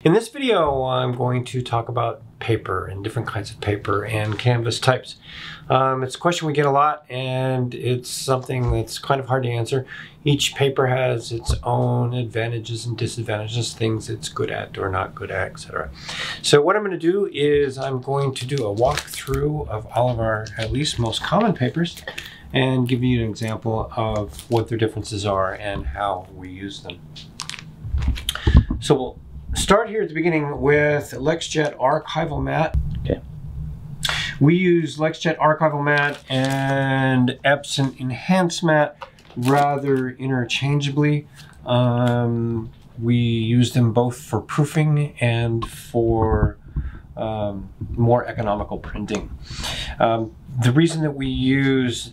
In this video, I'm going to talk about paper and different kinds of paper and canvas types. It's a question we get a lot, and it's something that's kind of hard to answer. Each paper has its own advantages and disadvantages, things it's good at or not good at, etc. So what I'm going to do is I'm going to do a walkthrough of all of our at least most common papers and give you an example of what their differences are and how we use them. So we'll start here at the beginning with Lexjet Archival Mat. Okay. We use Lexjet Archival Mat and Epson Enhanced Mat rather interchangeably. We use them both for proofing and for more economical printing. The reason that we use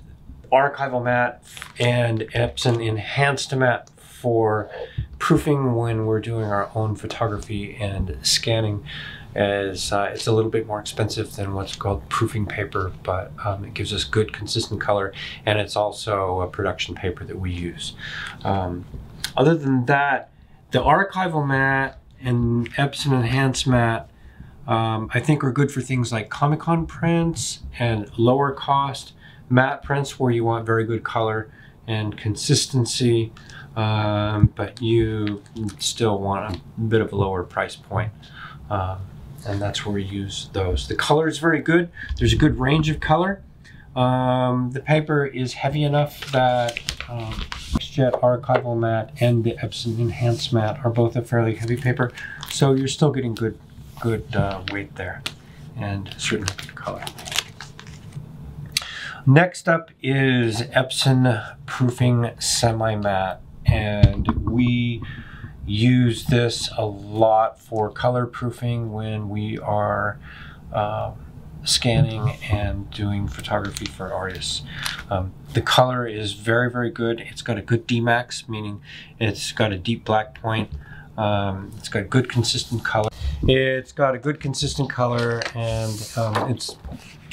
Archival Mat and Epson Enhanced Mat for proofing when we're doing our own photography and scanning is it's a little bit more expensive than what's called proofing paper, but it gives us good consistent color, and it's also a production paper that we use. Other than that, the Archival Mat and Epson Enhanced Mat I think are good for things like Comic-Con prints and lower cost matte prints where you want very good color and consistency, but you still want a bit of a lower price point, and that's where we use those. The color is very good. There's a good range of color. The paper is heavy enough that Lexjet Archival Mat and the Epson Enhanced Mat are both a fairly heavy paper, so you're still getting good weight there and certainly good color. Next up is Epson Proofing Semi-Matte, and we use this a lot for color proofing when we are scanning and doing photography for artists. The color is very, very good. It's got a good Dmax, meaning it's got a deep black point. It's got good consistent color. It's got a good consistent color, and it's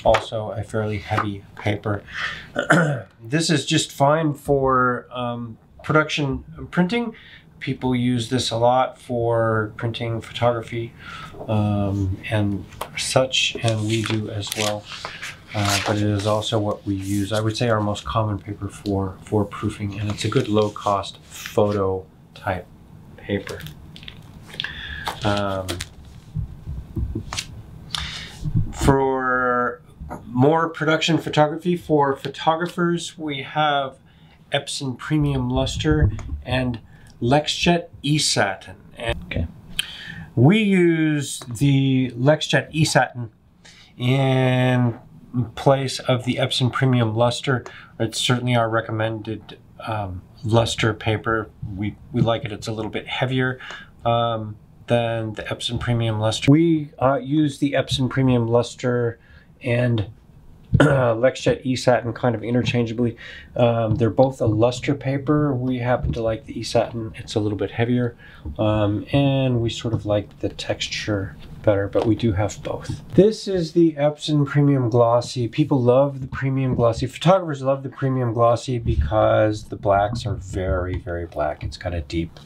also a fairly heavy paper. This is just fine for production printing. People use this a lot for printing photography and such, and we do as well. But it is also what we use, I would say, our most common paper for proofing, and it's a good low-cost photo type paper. For more production photography for photographers, we have Epson Premium Luster and Lexjet eSatin. Okay. We use the Lexjet eSatin in place of the Epson Premium Luster. It's certainly our recommended luster paper. We like it. It's a little bit heavier than the Epson Premium Luster. We use the Epson Premium Luster and Lexjet eSatin kind of interchangeably. They're both a luster paper. We happen to like the eSatin. It's a little bit heavier, and we sort of like the texture better, but we do have both. This is the Epson Premium Glossy. People love the Premium Glossy. Photographers love the Premium Glossy because the blacks are very, very black. It's got a deep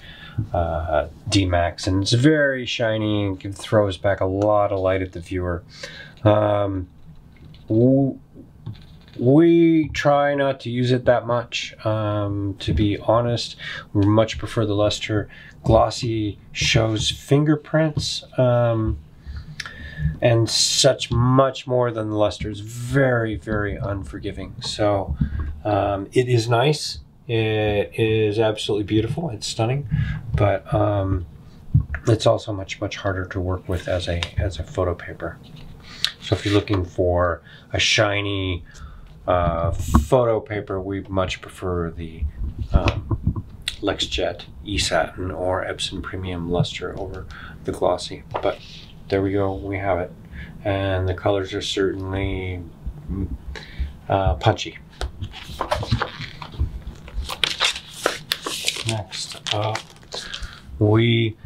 Dmax, and it's very shiny and it throws back a lot of light at the viewer. We try not to use it that much, to be honest. We much prefer the luster. Glossy shows fingerprints and such much more than the luster. Is very, very unforgiving. So it is nice. It is absolutely beautiful. It's stunning, but it's also much, much harder to work with as a photo paper. So if you're looking for a shiny photo paper, we much prefer the Lexjet eSatin or Epson Premium Luster over the Glossy. But there we go, we have it. And the colors are certainly punchy. Next up, we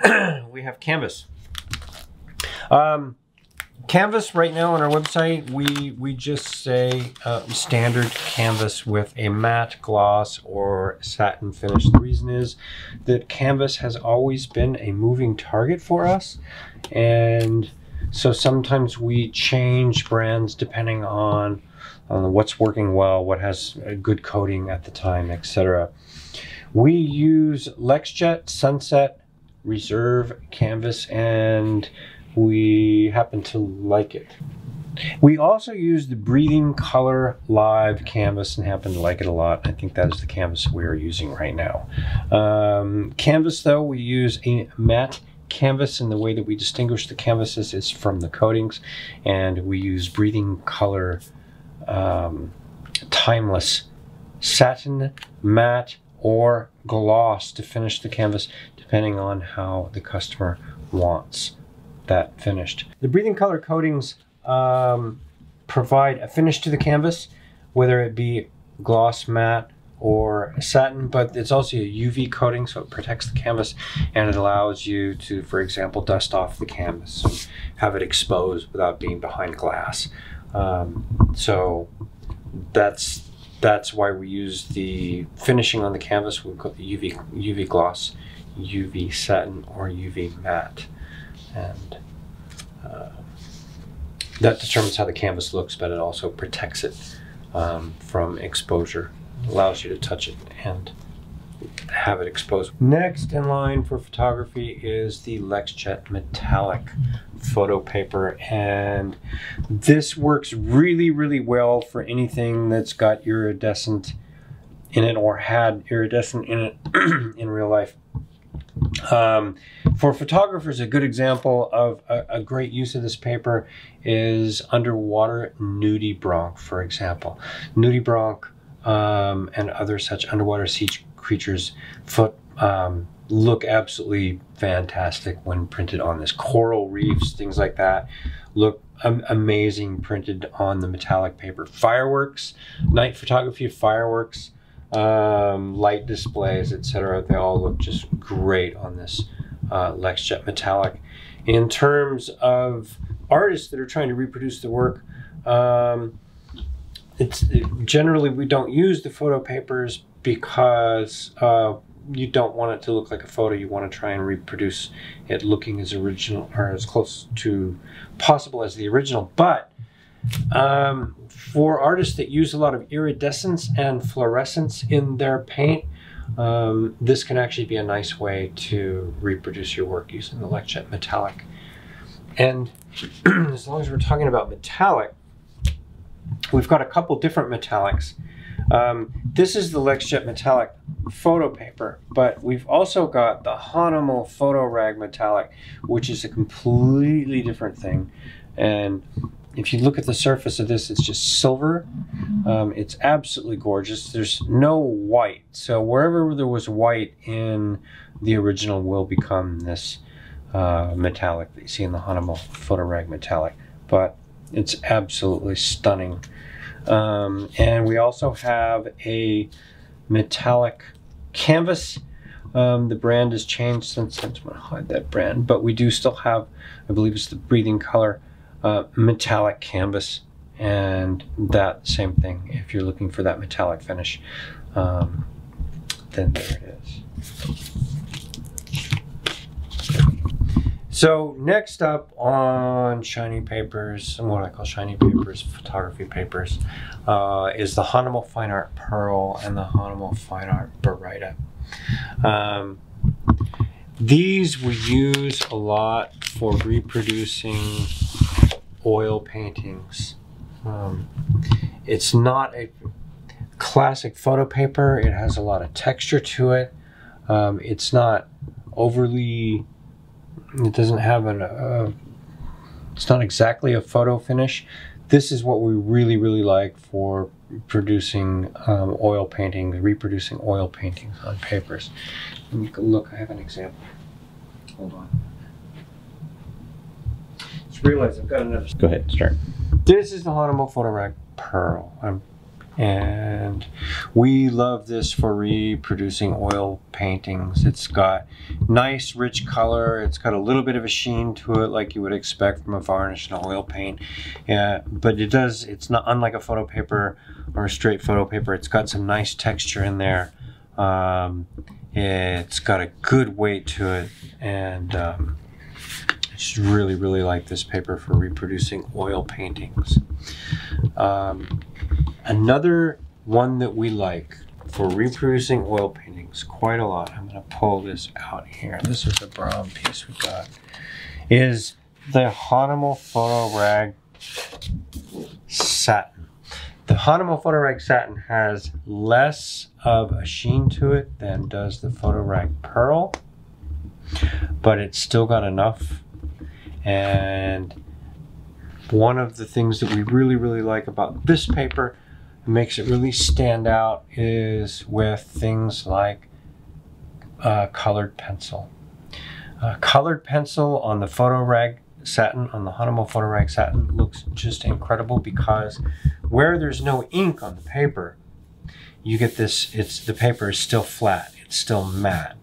have canvas. Canvas right now on our website, we just say standard canvas with a matte gloss or satin finish. The reason is that canvas has always been a moving target for us, and so sometimes we change brands depending on what's working well, what has a good coating at the time, etc. We use Lexjet, Sunset, Reserve canvas, and we happen to like it. We also use the Breathing Color Lyve canvas and happen to like it a lot. I think that is the canvas we are using right now. Canvas, though, we use a matte canvas, and the way that we distinguish the canvases is from the coatings, and we use Breathing Color Timeless Satin, Matte, or Gloss to finish the canvas, depending on how the customer wants that finished. The Breathing Color coatings provide a finish to the canvas, whether it be gloss, matte, or satin, but it's also a UV coating, so it protects the canvas and it allows you to, for example, dust off the canvas and have it exposed without being behind glass. So that's why we use the finishing on the canvas. We've got the UV gloss, UV satin, or UV matte. And that determines how the canvas looks, but it also protects it from exposure. It allows you to touch it and have it exposed. Next in line for photography is the Lexjet metallic photo paper, and this works really, really well for anything that's got iridescent in it or had iridescent in it in real life. For photographers, a good example of a great use of this paper is underwater nudibranch, for example. Nudibranch and other such underwater sea creatures look absolutely fantastic when printed on this. Coral reefs, things like that, look amazing printed on the metallic paper. Fireworks, night photography of fireworks, light displays, etc. They all look just great on this Lexjet metallic. In terms of artists that are trying to reproduce the work, generally we don't use the photo papers because you don't want it to look like a photo. You want to try and reproduce it looking as original or as close to possible as the original. But for artists that use a lot of iridescence and fluorescence in their paint, this can actually be a nice way to reproduce your work using the Lexjet metallic. And as long as we're talking about metallic, we've got a couple different metallics. This is the Lexjet metallic photo paper, but we've also got the Hahnemuhle Rag metallic, which is a completely different thing. And if you look at the surface of this, it's just silver. It's absolutely gorgeous. There's no white, so wherever there was white in the original will become this metallic that you see in the Hahnemuhle Rag metallic. But it's absolutely stunning. And we also have a metallic canvas. The brand has changed since I'm going to hide that brand, but we do still have, I believe it's the Breathing Color metallic canvas, and that same thing. If you're looking for that metallic finish, then there it is. So next up on shiny papers, and what I call shiny papers, photography papers, is the Hahnemuhle Fine Art Pearl and the Hahnemuhle Fine Art Baryta. These we use a lot for reproducing oil paintings. It's not a classic photo paper. It has a lot of texture to it. It's not overly, it doesn't have it's not exactly a photo finish. This is what we really, really like for producing oil paintings, reproducing oil paintings on papers. And you can look, I have an example. Hold on. Just realized I've got another. Go ahead, start. This is the Hahnemuhle Rag Pearl. I'm And we love this for reproducing oil paintings. It's got nice rich color. It's got a little bit of a sheen to it like you would expect from a varnish and oil paint. But it's not unlike a photo paper or a straight photo paper. It's got some nice texture in there. It's got a good weight to it, and I just really, really like this paper for reproducing oil paintings. Another one that we like for reproducing oil paintings quite a lot, I'm going to pull this out here. This is the brown piece we got, is the Hahnemuhle Photo Rag Satin. The Hahnemuhle Photo Rag Satin has less of a sheen to it than does the Photo Rag Pearl, but it's still got enough. And one of the things that we really, really like about this paper, makes it really stand out, is with things like colored pencil. Colored pencil on the Photo Rag Satin, on the Hahnemuhle Photo Rag Satin, looks just incredible, because where there's no ink on the paper, you get this, the paper is still flat, it's still matte.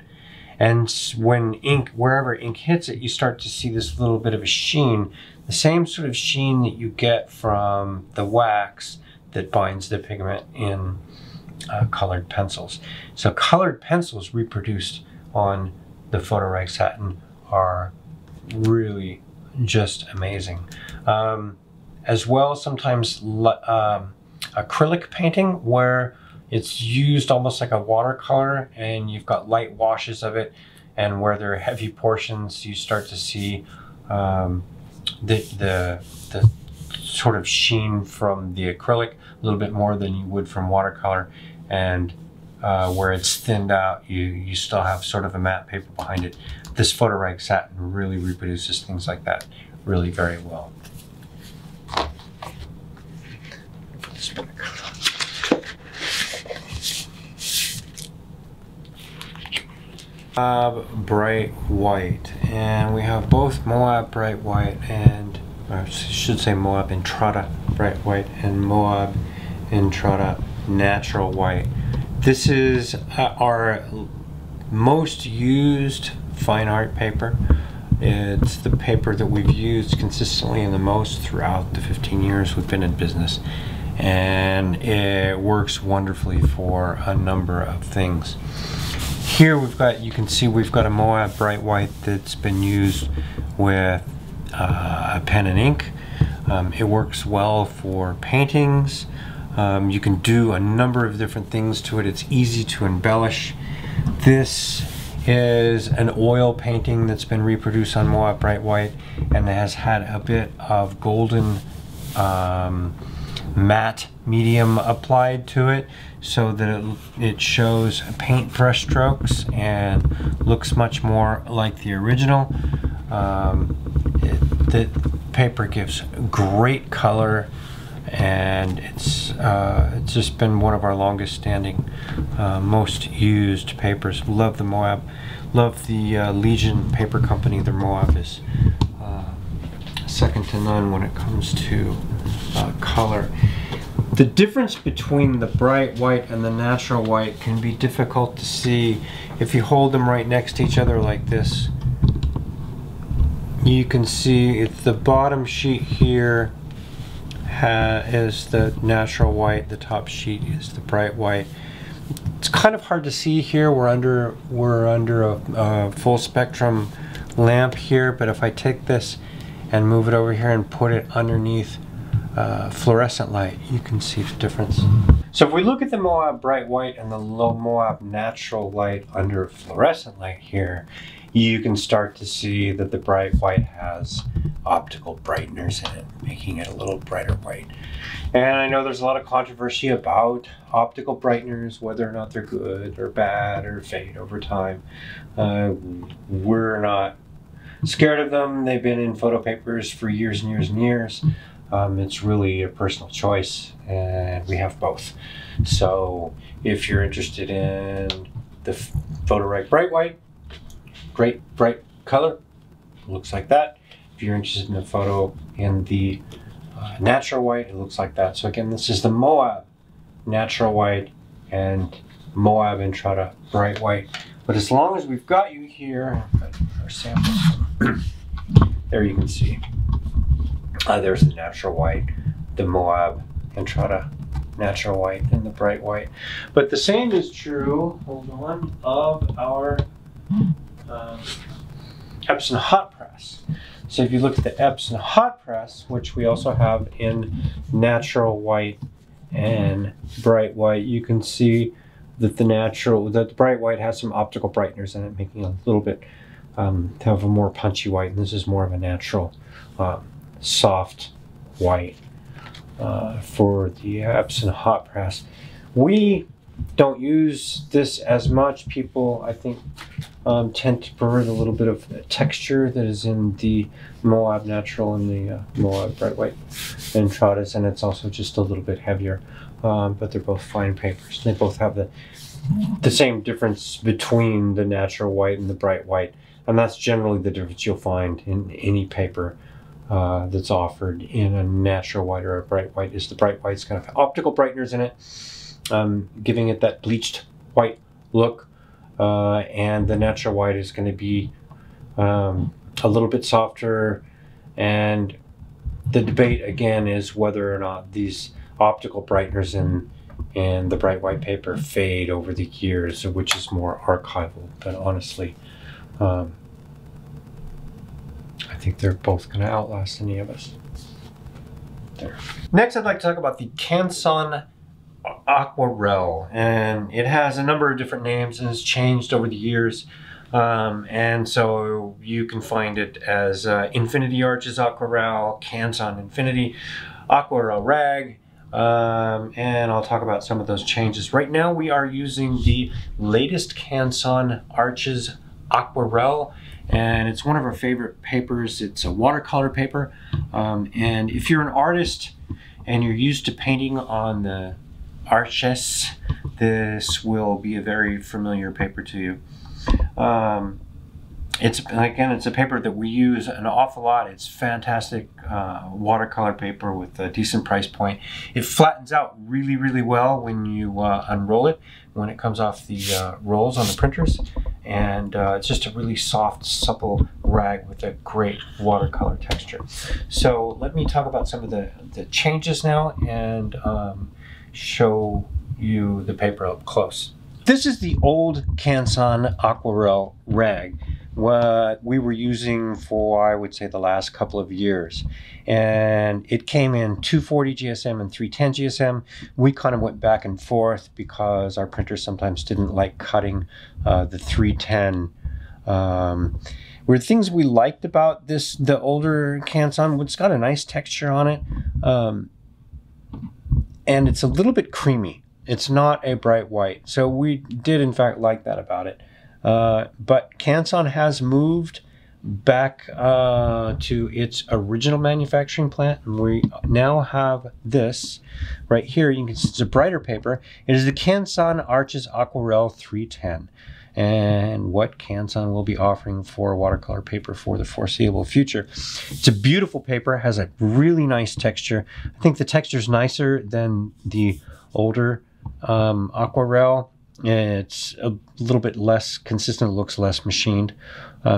And when ink, wherever ink hits it, you start to see this little bit of a sheen, the same sort of sheen that you get from the wax that binds the pigment in colored pencils. So colored pencils reproduced on the Photo Rag Satin are really just amazing. As well, sometimes acrylic painting, where it's used almost like a watercolor and you've got light washes of it, and where there are heavy portions, you start to see the sort of sheen from the acrylic a little bit more than you would from watercolor, and where it's thinned out, you still have sort of a matte paper behind it. This Photo Rag Satin really reproduces things like that really very well. Moab Bright White, and we have both Moab Bright White and, or I should say Moab Entrada Bright White and Moab Entrada Natural White. This is our most used fine art paper. It's the paper that we've used consistently and the most throughout the 15 years we've been in business, and it works wonderfully for a number of things. Here we've got, you can see we've got a Moab Bright White that's been used with a pen and ink. It works well for paintings. You can do a number of different things to it. It's easy to embellish. This is an oil painting that's been reproduced on Moab Bright White, and it has had a bit of golden matte medium applied to it, so that it shows paint brush strokes and looks much more like the original. The paper gives great color, and it's just been one of our longest standing, most used papers. Love the Moab, love the Legion Paper Company. Their Moab is second to none when it comes to color. The difference between the bright white and the natural white can be difficult to see. If you hold them right next to each other like this, you can see if the bottom sheet here is the natural white, the top sheet is the bright white. It's kind of hard to see here. We're under a full spectrum lamp here, but if I take this and move it over here and put it underneath fluorescent light, you can see the difference. So if we look at the Moab Bright White and the Moab Natural Light under fluorescent light here, you can start to see that the bright white has optical brighteners in it, making it a little brighter white. And I know there's a lot of controversy about optical brighteners, whether or not they're good or bad or fade over time. We're not scared of them. They've been in photo papers for years and years and years. It's really a personal choice, and we have both. So if you're interested in the Photo Rag Bright White, great bright color, looks like that. If you're interested in the photo in the natural white, it looks like that. So again, this is the Moab natural white, and Moab Entrada bright white. But as long as we've got you here, our samples, there you can see. There's the natural white, the Moab Entrada natural white, and the bright white. But the same is true, hold on, of our Epson hot press. So if you look at the Epson hot press, which we also have in natural white and bright white, you can see that the bright white has some optical brighteners in it, making it a little bit have a more punchy white, and this is more of a natural soft white for the Epson hot press. We don't use this as much. People, I think, tend to prefer the little bit of texture that is in the Moab natural and the Moab bright white Entradas, and it's also just a little bit heavier. But they're both fine papers. They both have the same difference between the natural white and the bright white, and that's generally the difference you'll find in any paper that's offered in a natural white or a bright white. Is the bright white's kind of optical brighteners in it, giving it that bleached white look, and the natural white is going to be a little bit softer. And the debate again is whether or not these optical brighteners in the bright white paper fade over the years, which is more archival. But honestly, I think they're both going to outlast any of us. There. Next, I'd like to talk about the Canson Aquarelle, and it has a number of different names and has changed over the years. And so you can find it as Infinity Arches Aquarelle, Canson Infinity, Aquarelle Rag, and I'll talk about some of those changes. Right now we are using the latest Canson Arches Aquarelle, and it's one of our favorite papers. It's a watercolor paper, and if you're an artist and you're used to painting on the arches, this will be a very familiar paper to you. It's a paper that we use an awful lot. It's fantastic watercolor paper with a decent price point. It flattens out really, really well when you unroll it, when it comes off the rolls on the printers. And it's just a really soft, supple rag with a great watercolor texture. So let me talk about some of the changes now and show you the paper up close. This is the old Canson Aquarelle rag, what we were using for, I would say, the last couple of years. And it came in 240 GSM and 310 GSM. We kind of went back and forth because our printers sometimes didn't like cutting the 310. Were things we liked about this, the older Canson, it's got a nice texture on it. And it's a little bit creamy. It's not a bright white. So we did in fact like that about it. But Canson has moved back to its original manufacturing plant, and we now have this right here. You can see it's a brighter paper. It is the Canson Arches Aquarelle 310, and what Canson will be offering for watercolor paper for the foreseeable future. It's a beautiful paper, has a really nice texture. I think the texture is nicer than the older Aquarelle. It's a little bit less consistent, looks less machined,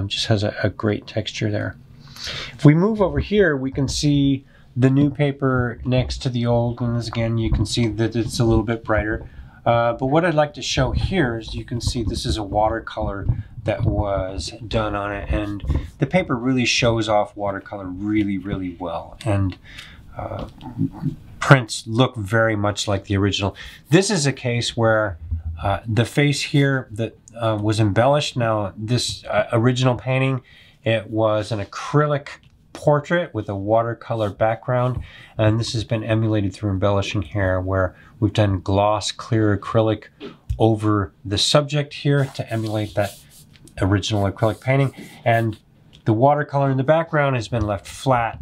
just has a great texture there. If we move over here, we can see the new paper next to the old ones. Again, you can see that it's a little bit brighter. But what I'd like to show here is you can see this is a watercolor that was done on it, and the paper really shows off watercolor really, really well. And prints look very much like the original. This is a case where the face here that was embellished. Now this original painting, it was an acrylic portrait with a watercolor background, and this has been emulated through embellishing here, where we've done gloss clear acrylic over the subject here to emulate that original acrylic painting, and the watercolor in the background has been left flat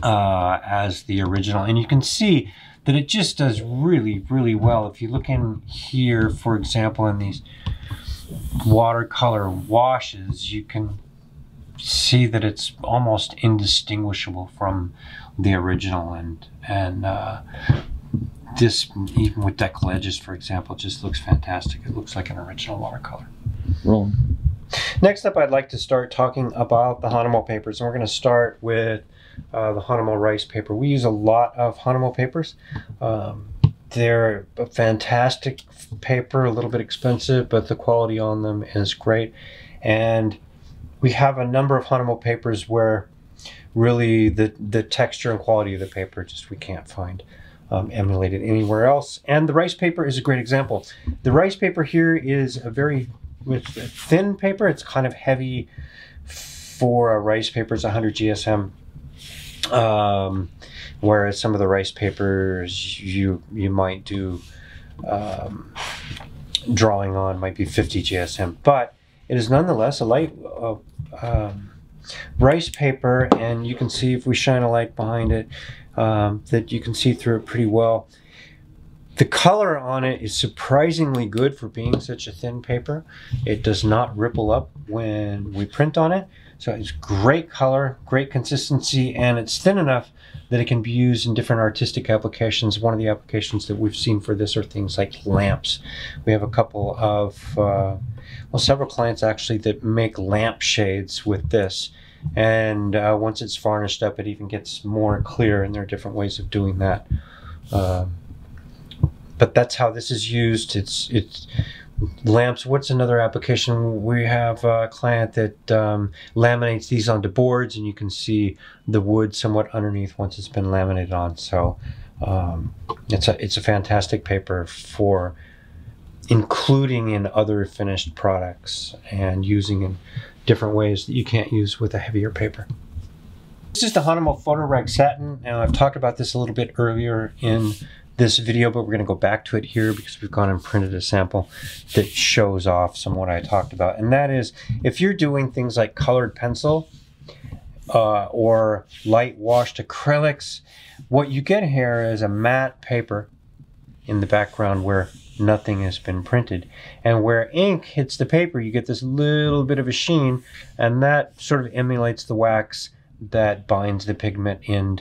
as the original. And you can see that it just does really, really well. If you look in here, for example, in these watercolor washes, you can see that it's almost indistinguishable from the original, and this, even with decal edges, for example, just looks fantastic. It looks like an original watercolor. Roll. Next up, I'd like to start talking about the Hahnemuhle papers. And we're going to start with the Hahnemuhle rice paper. We use a lot of Hahnemuhle papers. They're a fantastic paper, a little bit expensive, but the quality on them is great. And we have a number of Hahnemuhle papers where really the texture and quality of the paper just we can't find emulated anywhere else. And the rice paper is a great example. The rice paper here is a very thin paper. It's kind of heavy for a rice paper. It's 100 GSM. Whereas some of the rice papers you might do drawing on might be 50 GSM, but it is nonetheless a light rice paper, and you can see if we shine a light behind it that you can see through it pretty well. The color on it is surprisingly good for being such a thin paper. It does not ripple up when we print on it. So it's great color, great consistency, and it's thin enough that it can be used in different artistic applications. One of the applications that we've seen for this are things like lamps. We have a couple of, well, several clients actually that make lamp shades with this. And once it's varnished up, it even gets more clear, and there are different ways of doing that. But that's how this is used. It's lamps. What's another application? We have a client that laminates these onto boards, and you can see the wood somewhat underneath once it's been laminated on. So it's a fantastic paper for including in other finished products and using in different ways that you can't use with a heavier paper. This is the Hahnemuhle Photo Rag Satin, and I've talked about this a little bit earlier in this video, but we're going to go back to it here because we've gone and printed a sample that shows off some of what I talked about. And that is, if you're doing things like colored pencil or light washed acrylics, what you get here is a matte paper in the background where nothing has been printed. And where ink hits the paper, you get this little bit of a sheen, and that sort of emulates the wax that binds the pigment in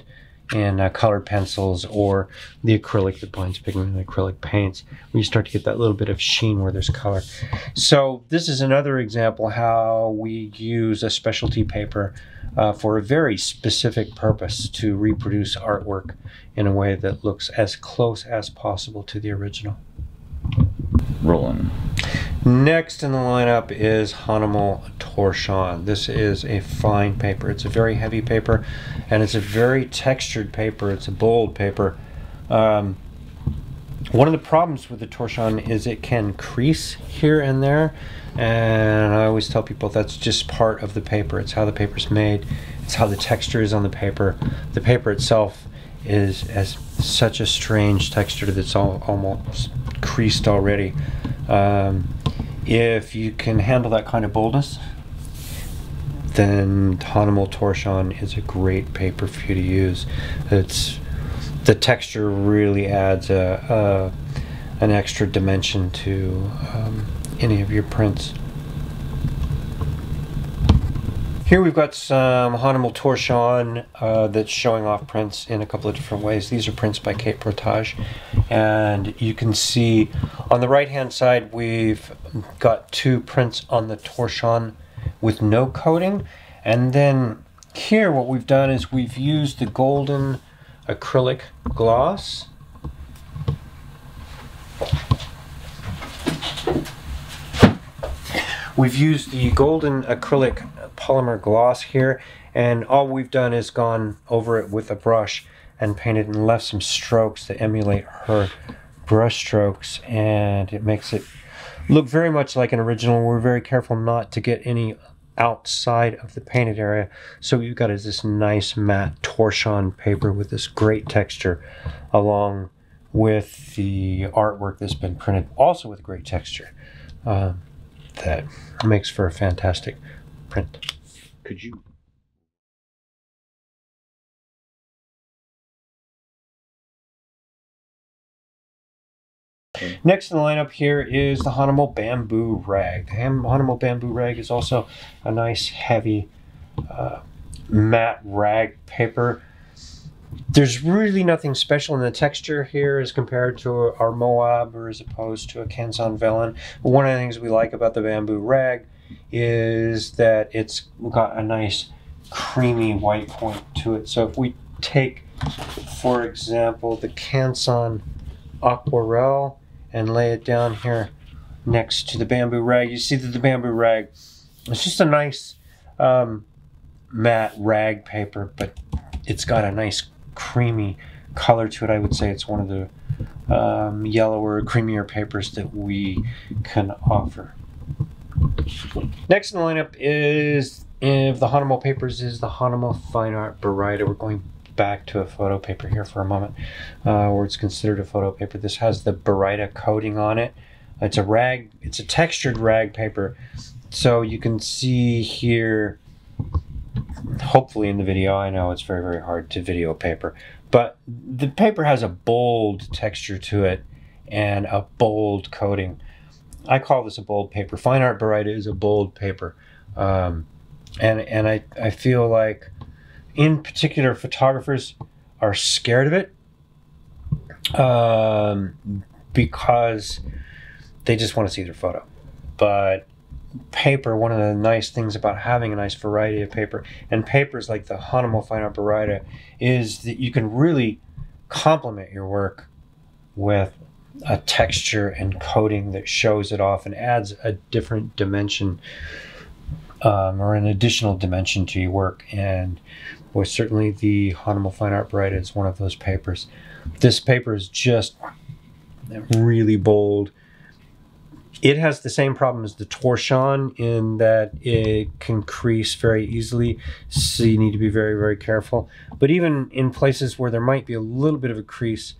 colored pencils, or the acrylic that binds pigment in acrylic paints, where you start to get that little bit of sheen where there's color. So this is another example how we use a specialty paper for a very specific purpose to reproduce artwork in a way that looks as close as possible to the original. Rolling. Next in the lineup is Hahnemuhle Torchon. This is a fine paper. It's a very heavy paper, and it's a very textured paper. It's a bold paper. One of the problems with the Torchon is it can crease here and there, and I always tell people that's just part of the paper. It's how the paper's made. It's how the texture is on the paper. The paper itself is as such a strange texture that's almost creased already. If you can handle that kind of boldness, then Hahnemuhle Torchon is a great paper for you to use. The texture really adds an extra dimension to any of your prints. Here we've got some Hahnemuhle Torchon that's showing off prints in a couple of different ways. These are prints by Kate Portage, and you can see on the right hand side we've got two prints on the Torchon with no coating, and then here what we've done is we've used the golden acrylic gloss. We've used the golden acrylic polymer gloss here, and all we've done is gone over it with a brush and painted and left some strokes that emulate her brush strokes, and it makes it look very much like an original. We're very careful not to get any outside of the painted area, so you've got this nice matte torchon paper with this great texture, along with the artwork that's been printed also with great texture. That makes for a fantastic print. Could you? Next in the lineup here is the Hahnemuhle Bamboo Rag. The Hahnemuhle Bamboo Rag is also a nice heavy matte rag paper. There's really nothing special in the texture here as compared to our Moab or as opposed to a Canson vellum. But one of the things we like about the bamboo rag is that it's got a nice creamy white point to it. So if we take, for example, the Canson Aquarelle and lay it down here next to the bamboo rag, you see that the bamboo rag is just a nice matte rag paper, but it's got a nice creamy color to it. I would say it's one of the yellower, creamier papers that we can offer. Next in the lineup is, of the Hahnemuhle papers, is the Hahnemuhle Fine Art Baryta. We're going back to a photo paper here for a moment, where it's considered a photo paper. This has the Baryta coating on it. It's a rag, it's a textured rag paper. So you can see here, hopefully in the video, I know it's very, very hard to video paper, but the paper has a bold texture to it and a bold coating. I call this a bold paper. Fine Art Baryta is a bold paper. And I feel like, in particular, photographers are scared of it because they just want to see their photo. But paper, one of the nice things about having a nice variety of paper, and papers like the Hahnemuhle Fine Art Baryta, is that you can really complement your work with a texture and coating that shows it off and adds a different dimension or an additional dimension to your work. And well, certainly the Hahnemuhle Fine Art Baryta is one of those papers. This paper is just really bold. It has the same problem as the Torchon in that it can crease very easily, so you need to be very, very careful. But even in places where there might be a little bit of a crease,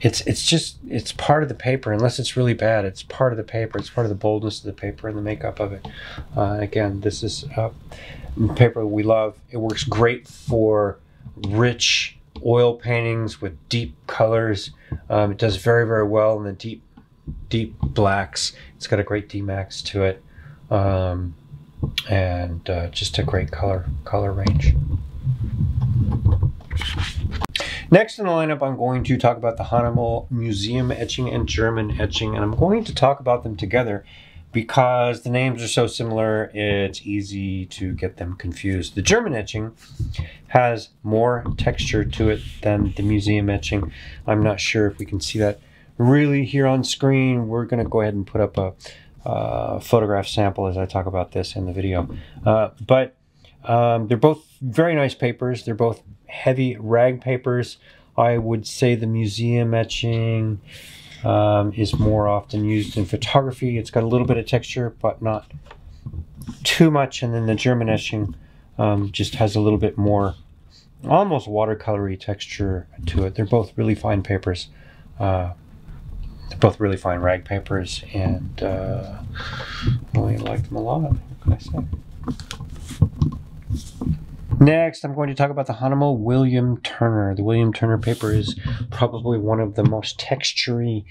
it's part of the paper. Unless it's really bad, it's part of the paper. It's part of the boldness of the paper and the makeup of it. Again, this is paper we love. It works great for rich oil paintings with deep colors. It does very, very well in the deep blacks. It's got a great Dmax to it, and just a great color range. Next in the lineup, I'm going to talk about the Hahnemuhle Museum Etching and German Etching, and I'm going to talk about them together because the names are so similar, it's easy to get them confused. The German Etching has more texture to it than the Museum Etching. I'm not sure if we can see that really here on screen. We're going to go ahead and put up a photograph sample as I talk about this in the video. But they're both very nice papers. They're both heavy rag papers. I would say the Museum Etching is more often used in photography. It's got a little bit of texture, but not too much. And then the German Etching just has a little bit more, almost watercolory texture to it. They're both really fine papers. They're both really fine rag papers, and I really like them a lot. What can I say? Next, I'm going to talk about the Hahnemuhle William Turner. The William Turner paper is probably one of the most textury,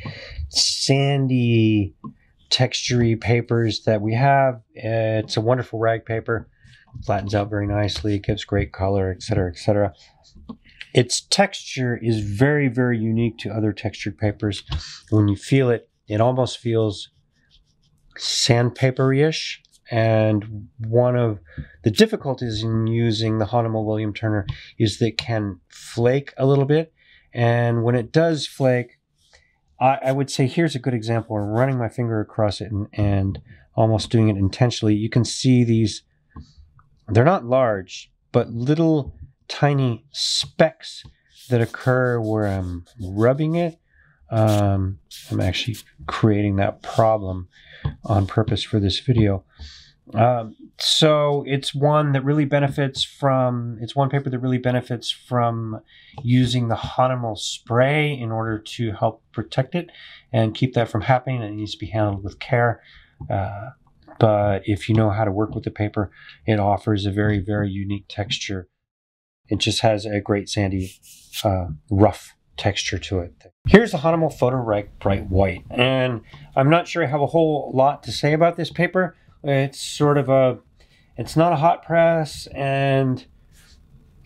sandy, textury papers that we have. It's a wonderful rag paper. Flattens out very nicely. It gives great color, etc., etc. Its texture is very, very unique to other textured papers. When you feel it, it almost feels sandpapery-ish. And one of the difficulties in using the Hahnemuhle William Turner is that it can flake a little bit. And when it does flake, I would say here's a good example. I'm running my finger across it and almost doing it intentionally. You can see these, they're not large, but little tiny specks that occur where I'm rubbing it. I'm actually creating that problem on purpose for this video. So it's one that really benefits from, it's one paper that really benefits from using the Hahnemuhle spray in order to help protect it and keep that from happening. It needs to be handled with care. But if you know how to work with the paper, it offers a very, very unique texture. It just has a great sandy, rough texture to it. Here's the Hahnemuhle Photo Rag Bright White. And I'm not sure I have a whole lot to say about this paper. It's sort of a, it's not a hot press, and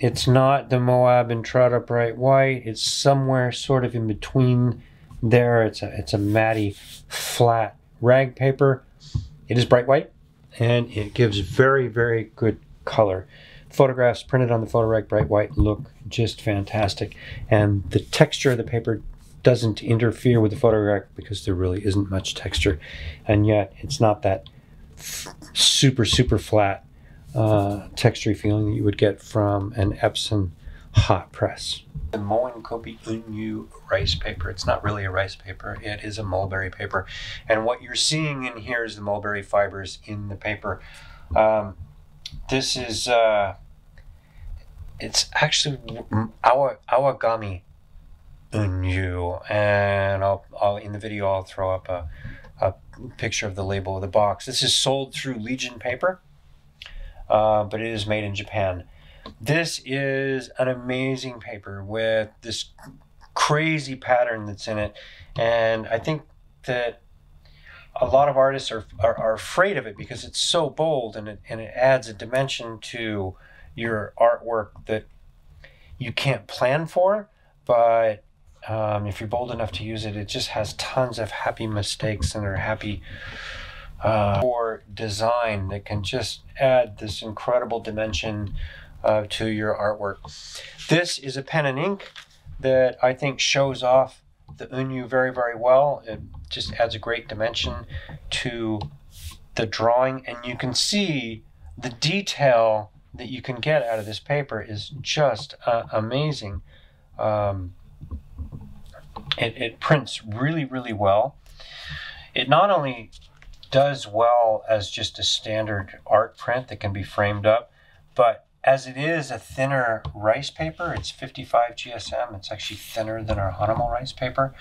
It's not the Moab Entrada bright white. It's somewhere sort of in between there. It's a matty, flat rag paper. It is bright white, and it gives very, very good color. Photographs printed on the photo rag bright white look just fantastic, and the texture of the paper doesn't interfere with the photo rag because there really isn't much texture, and yet it's not that super flat textury feeling that you would get from an Epson hot press. The Moenkopi Unryu rice paper. It's not really a rice paper, it is a mulberry paper. And what you're seeing in here is the mulberry fibers in the paper. This is, it's actually Awagami Unryu. And I'll in the video I'll throw up a picture of the label of the box. This is sold through Legion Paper, but it is made in Japan. This is an amazing paper with this crazy pattern that's in it, and I think that a lot of artists are afraid of it because it's so bold, and it adds a dimension to your artwork that you can't plan for, but if you're bold enough to use it, it just has tons of happy mistakes and are happy for design that can just add this incredible dimension to your artwork. This is a pen and ink that I think shows off the Unryu very, very well. It just adds a great dimension to the drawing, and you can see the detail that you can get out of this paper is just amazing. It prints really, really well. It not only does well as just a standard art print that can be framed up, but as it is a thinner rice paper, it's 55 GSM, it's actually thinner than our Hahnemuhle rice paper.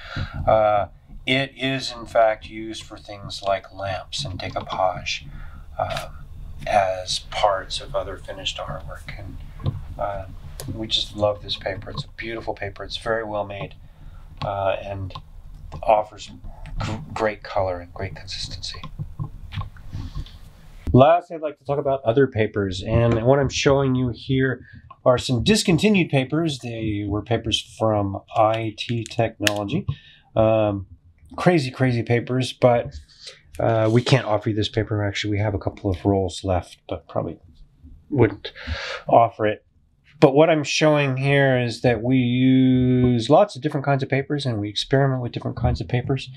It is in fact used for things like lamps and decoupage as parts of other finished artwork. And we just love this paper. It's a beautiful paper. It's very well made and offers great color and great consistency. Last, I'd like to talk about other papers, and what I'm showing you here are some discontinued papers. They were papers from IT Technology. Crazy papers, but we can't offer you this paper. Actually, we have a couple of rolls left, but probably wouldn't offer it. But what I'm showing here is that we use lots of different kinds of papers, and we experiment with different kinds of papers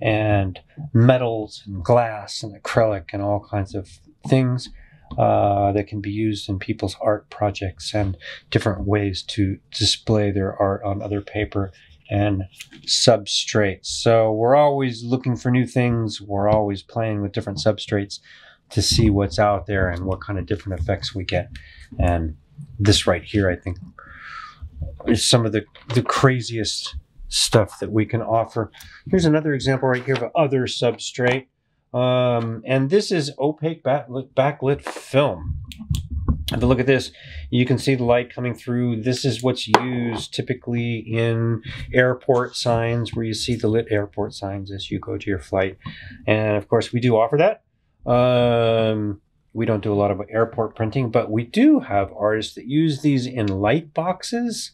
and metals and glass and acrylic and all kinds of things that can be used in people's art projects and different ways to display their art on other paper and substrates. So we're always looking for new things. We're always playing with different substrates to see what's out there and what kind of different effects we get. And this right here, I think, is some of the craziest stuff that we can offer. Here's another example right here of other substrate. And this is opaque backlit film. Have a look at this. You can see the light coming through. This is what's used typically in airport signs, where you see the lit airport signs as you go to your flight. And of course, we do offer that. We don't do a lot of airport printing, but we do have artists that use these in light boxes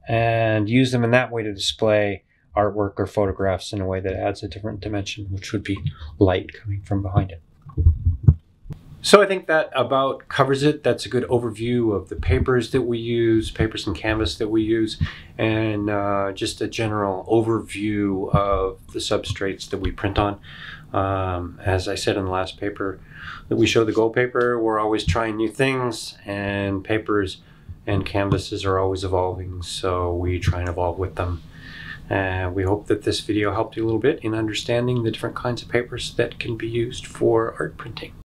and use them in that way to display artwork or photographs in a way that adds a different dimension, which would be light coming from behind it. So I think that about covers it. That's a good overview of the papers that we use, papers and canvas that we use, and just a general overview of the substrates that we print on. As I said in the last paper that we showed, the gold paper, we're always trying new things, and papers and canvases are always evolving, so we try and evolve with them. And we hope that this video helped you a little bit in understanding the different kinds of papers that can be used for art printing.